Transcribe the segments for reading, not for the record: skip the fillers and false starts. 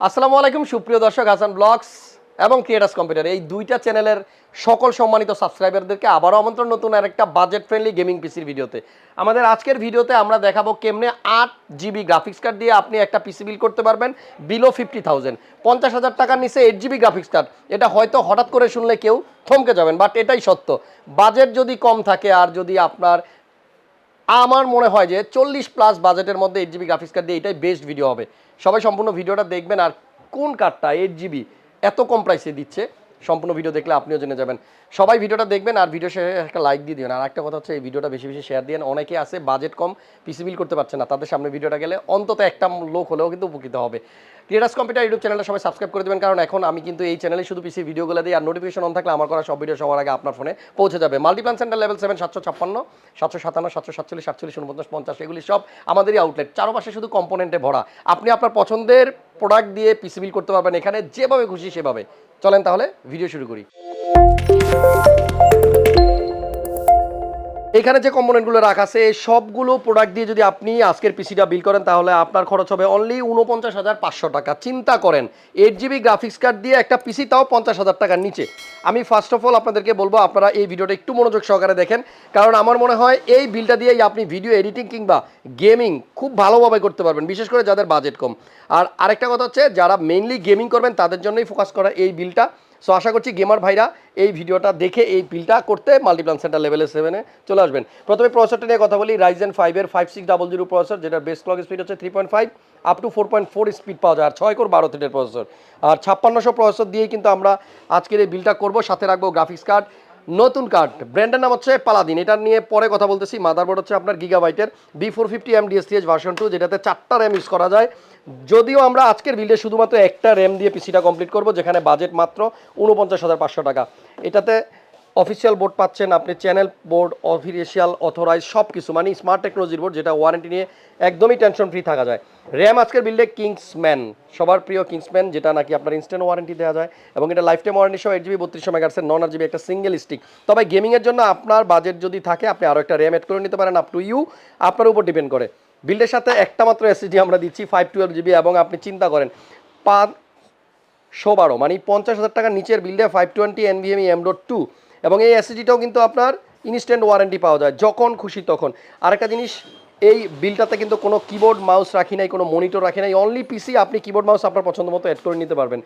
আসসালামু আলাইকুম সুপ্রিয় দর্শক, হাসান ব্লগস এবং ক্রিয়েটাস কম্পিউটার এই দুইটা চ্যানেলের সকল সম্মানিত সাবস্ক্রাইবারদেরকে আবারও আমন্ত্রণ নতুন আরেকটা বাজেট ফ্রেন্ডলি গেমিং পিসির ভিডিওতে। আমাদের আজকের ভিডিওতে আমরা দেখাবো কেমনে 8GB গ্রাফিক্স কার্ড দিয়ে আপনি একটা পিসি বিল করতে পারবেন বিলো 50,000। 50,000 টাকার নিচে 8GB গ্রাফিক্স কার্ড, এটা হয়তো হঠাৎ করে শুনলে কেউ থমকে যাবেন, বাট এটাই সত্য। বাজেট যদি কম থাকে আর যদি আপনার আমার মনে হয় যে 40+ বাজেটের মধ্যে 8GB গ্রাফিক্স কার্ড দিয়ে এটাই বেস্ট ভিডিও হবে। সবাই সম্পূর্ণ ভিডিওটা দেখবেন, আর কোন কার্ডটা 8GB এত কম প্রাইসে দিচ্ছে সম্পূর্ণ ভিডিও দেখলে আপনিও জেনে যাবেন। সবাই ভিডিওটা দেখবেন আর ভিডিও শেষে একটা লাইক দিয়ে দিবেন। আর একটা কথা হচ্ছে, এই ভিডিওটা বেশি বেশি শেয়ার দিন। অনেকে আছে বাজেট কম, পিসি বিল করতে পারছে না, তাদের সামনে ভিডিওটা গেলে অন্তত একটা লোক হলেও কিন্তু উপকৃত হবে। ক্রিয়েটাস কম্পিউটার ইউটিউব চ্যানেলটা সবাই সাবস্ক্রাইব করে দেবেন, কারণ এখন আমি কিন্তু এই চ্যানেলে শুধু পিসি ভিডিওগুলো দিই, আর নোটিফিকেশন অন থাকলে আমার করা সব ভিডিও সবার আগে আপনার ফোনে পৌঁছে যাবে। মাল্টিপ্লান সেন্টার লেভেল 7 756 757 747 47 49 50 এগুলি সব আমাদেরই আউটলেট। চারপাশে শুধু কম্পোনেন্টে ভরা। আপনি আপনার পছন্দের প্রোডাক্ট দিয়ে পিসি বিল করতে পারবেন এখানে, যেভাবে খুশি সেভাবে। চলেন তাহলে ভিডিও শুরু করি। এখানে যে কম্পোনেন্টগুলো রাখা আছে সবগুলো প্রোডাক্ট দিয়ে যদি আপনি আজকের পিসিটা বিল করেন তাহলে আপনার খরচ হবে অনলি 49,500 টাকা। চিন্তা করেন 8GB গ্রাফিক্স কার্ড দিয়ে একটা পিসি, তাও 50,000 টাকার নিচে। আমি ফার্স্ট অফ অল আপনাদেরকে বলবো আপনারা এই ভিডিওটা একটু মনোযোগ সহকারে দেখেন, কারণ আমার মনে হয় এই বিলটা দিয়েই আপনি ভিডিও এডিটিং কিংবা গেমিং খুব ভালোভাবে করতে পারবেন, বিশেষ করে যাদের বাজেট কম। আর আরেকটা কথা হচ্ছে, যারা মেইনলি গেমিং করবেন তাদের জন্যই ফোকাস করা এই বিলটা। সো আশা করছি গেমার ভাইরা এই ভিডিওটা দেখে এই বিলটা করতে মাল্টিপ্লান সেন্টার লেভেল 7-এ চলে আসবেন। প্রথমে প্রসেসরটা নিয়ে কথা বলি। Ryzen 5-এর 5600 প্রসেসর, যেটার বেস ক্লক স্পিড হচ্ছে 3.5 আপ টু 4.4 স্পিড পাওয়া যায়, আর 6 কোর 12 থ্রেডের প্রসেসর। আর 5600 প্রসেসর দিয়েই কিন্তু আমরা আজকের এই বিলটা করব। সাথে রাখবো গ্রাফিক্স কার্ড, নতুন কার্ড, ব্র্যান্ডের নাম হচ্ছে পালাদিন। এটা নিয়ে পরে কথা বলতেছি। মাদারবোর্ড হচ্ছে আপনার গিগাবাইটের B450M DSTH ভার্সন 2, যেটাতে 4টা র্যাম ইউজ করা যায়। যদিও আমরা আজকের বিল্ডে শুধুমাত্র একটা র্যাম দিয়ে পিসিটা কমপ্লিট করব, যেখানে বাজেট মাত্র 49,500 টাকা। এটাতে অফিসিয়াল বোর্ড পাচ্ছেন আপনি, চ্যানেল বোর্ড, অফিসিয়াল অথরাইজ সব কিছু, মানে স্মার্ট টেকনোলজির বোর্ড, যেটা ওয়ারেন্টি নিয়ে একদমই টেনশন ফ্রি থাকা যায়। র্যাম আজকের বিল্ডে কিংসম্যান, সবার প্রিয় কিংসম্যান, যেটা নাকি আপনার ইনস্ট্যান্ট ওয়ারেন্টি দেওয়া যায়, এবং এটা লাইফ টাইম ওয়ারেন্টি সহ 8GB 3200 মেগাহার্টজের নন RGB একটা সিঙ্গেল স্টিক। তবে গেমিংয়ের জন্য আপনার বাজেট যদি থাকে আপনি আরও একটা র্যাম অ্যাড করে নিতে পারেন, আপ টু ইউ, আপনার উপর ডিপেন্ড করে। বিল্ডের সাথে একটা মাত্র এসএসডি আমরা দিচ্ছি 512GB, এবং আপনি চিন্তা করেন 512 মানে 50,000 টাকার নিচের বিল্ডে 520 NVMe M.2, এবং এই এসএসডিটাও কিন্তু আপনার ইনস্ট্যান্ট ওয়ারেন্টি পাওয়া যায় যখন খুশি তখন। আরেকটা জিনিস, এই বিলটাতে কিন্তু কোনো কিবোর্ড মাউস রাখি নাই, কোনো মনিটর রাখি নাই, অনলি পিসি। আপনি কিবোর্ড মাউস আপনার পছন্দ মতো অ্যাড করে নিতে পারবেন।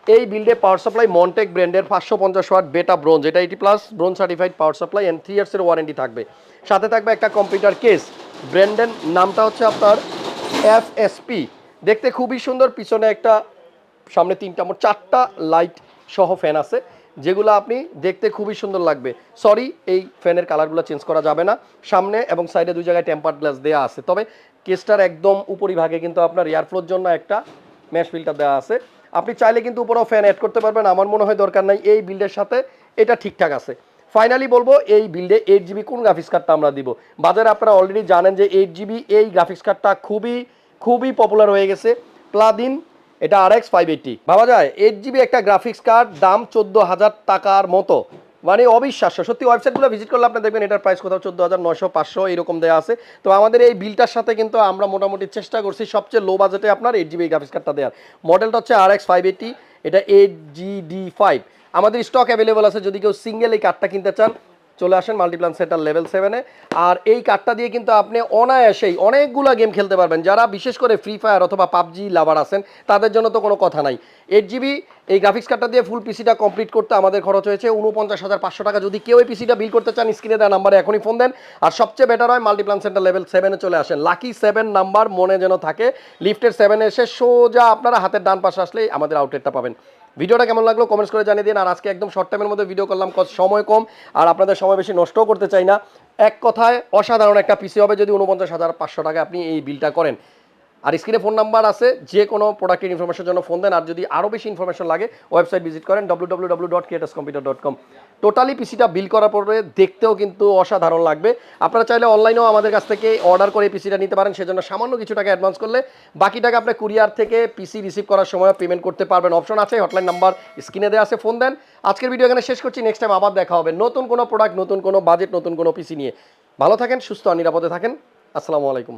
এই বিল্ডে পাওয়ার সাপ্লাই মন্টেক ব্র্যান্ডের 550 ওয়াট বেটা ব্রোঞ্জ, এটা 80+ bronze certified power supply, and 3 ইয়ার্সের ওয়ারেন্টি থাকবে। সাথে থাকবে একটা কম্পিউটার কেস, ব্র্যান্ডের নামটা হচ্ছে আপনার FSP। দেখতে খুবই সুন্দর, পিছনে একটা, সামনে 3টা মোট 4টা লাইট সহ ফ্যান আছে, যেগুলো আপনি দেখতে খুবই সুন্দর লাগবে। সরি, এই ফ্যানের কালারগুলো চেঞ্জ করা যাবে না। সামনে এবং সাইডে 2 জায়গায় টেম্পার্ড গ্লাস দেওয়া আছে, তবে কেসটার একদম উপরিভাগে কিন্তু আপনার এয়ারফ্লোর জন্য একটা ম্যাশ ফিল্টার দেওয়া আছে। আপনি চাইলে কিন্তু উপরেও ফ্যান অ্যাড করতে পারবেন, আমার মনে হয় দরকার নাই। এই বিল্ডের সাথে এটা ঠিকঠাক আছে। ফাইনালি বলবো, এই বিল্ডে 8GB কোন গ্রাফিক্স কার্ডটা আমরা দিব। বাজারে আপনারা অলরেডি জানেন যে 8GB এই গ্রাফিক্স কার্ডটা খুবই পপুলার হয়ে গেছে, প্লাদিন। এটা RX 580 ভাবা যায়। 8GB একটা গ্রাফিক্স কার্ড, দাম 14,000 টাকার মতো, মানে অবিশ্বাস্য। সত্যি ওয়েবসাইটগুলো ভিজিট করলে আপনি দেখবেন এটার প্রাইস কোথাও 14,900 500 এরকম দেওয়া আছে। তো আমাদের এই বিলটার সাথে কিন্তু আমরা মোটামুটি চেষ্টা করছি সবচেয়ে লো বাজেটে আপনার 8GB গ্রাফিক্স কার্ডটা দেওয়ার। মডেলটা হচ্ছে RX 580, এটা 8GD5। আমাদের স্টক অ্যাভেলেবল আছে, যদি কেউ সিঙ্গেল এই কার্ডটা কিনতে চান চলে আসেন মাল্টিপ্লান সেন্টার লেভেল 7-এ। আর এই কার্ডটা দিয়ে কিন্তু আপনি অনায়াসেই অনেকগুলো গেম খেলতে পারবেন। যারা বিশেষ করে ফ্রি ফায়ার অথবা পাবজি লাভার আছেন তাদের জন্য তো কোনো কথা নাই। 8GB এই গ্রাফিক্স কার্ডটা দিয়ে ফুল পিসিটা কমপ্লিট করতে আমাদের খরচ হয়েছে 49,500 টাকা। যদি কেউ এই পিসিটা বিল করতে চান স্ক্রিনে দেওয়া নাম্বারে এখনই ফোন দেন। আর সবচেয়ে বেটার হয় মাল্টিপ্লান সেন্টার লেভেল 7-এ চলে আসেন। লাকি 7 নাম্বার মনে যেন থাকে, লিফটের 7-এ এসে সোজা আপনারা হাতের ডান পাশে আসলেই আমাদের আউটলেটটা পাবেন। ভিডিওটা কেমন লাগলো কমেন্টস করে জানিয়ে দিন। আর আজকে একদম শর্ট টাইমের মধ্যে ভিডিও করলাম, সময় কম আর আপনাদের সময় বেশি নষ্টও করতে চাই না। এক কথায় অসাধারণ একটা পিসি হবে যদি 49,500 টাকা আপনি এই বিলটা করেন। আর স্ক্রিনে ফোন নাম্বার আছে, যে কোনো প্রোডাক্টের ইনফরমেশনের জন্য ফোন দেন। আর যদি আরও বেশি ইনফরমেশন লাগে ওয়েবসাইট ভিজিট করেন www.creatuscomputer.com। টোটালি পিসিটা বিল করার পরে দেখতেও কিন্তু অসাধারণ লাগবে। আপনারা চাইলে অনলাইনেও আমাদের কাছ থেকে অর্ডার করে পিসিটা নিতে পারেন, সেজন্য সামান্য কিছু টাকা অ্যাডভান্স করলে বাকি টাকা আপনি কুরিয়ার থেকে পিসি রিসিভ করার সময় পেমেন্ট করতে পারবেন। অপশন আছে, হটলাইন নাম্বার স্ক্রিনে দেওয়া আছে, ফোন দেন। আজকের ভিডিও এখানে শেষ করছি, নেক্সট টাইম আবার দেখা হবে নতুন কোনো প্রোডাক্ট, নতুন কোনো বাজেট, নতুন কোনো পিসি নিয়ে। ভালো থাকেন, সুস্থ আর নিরাপদে থাকেন। আসসালামু আলাইকুম।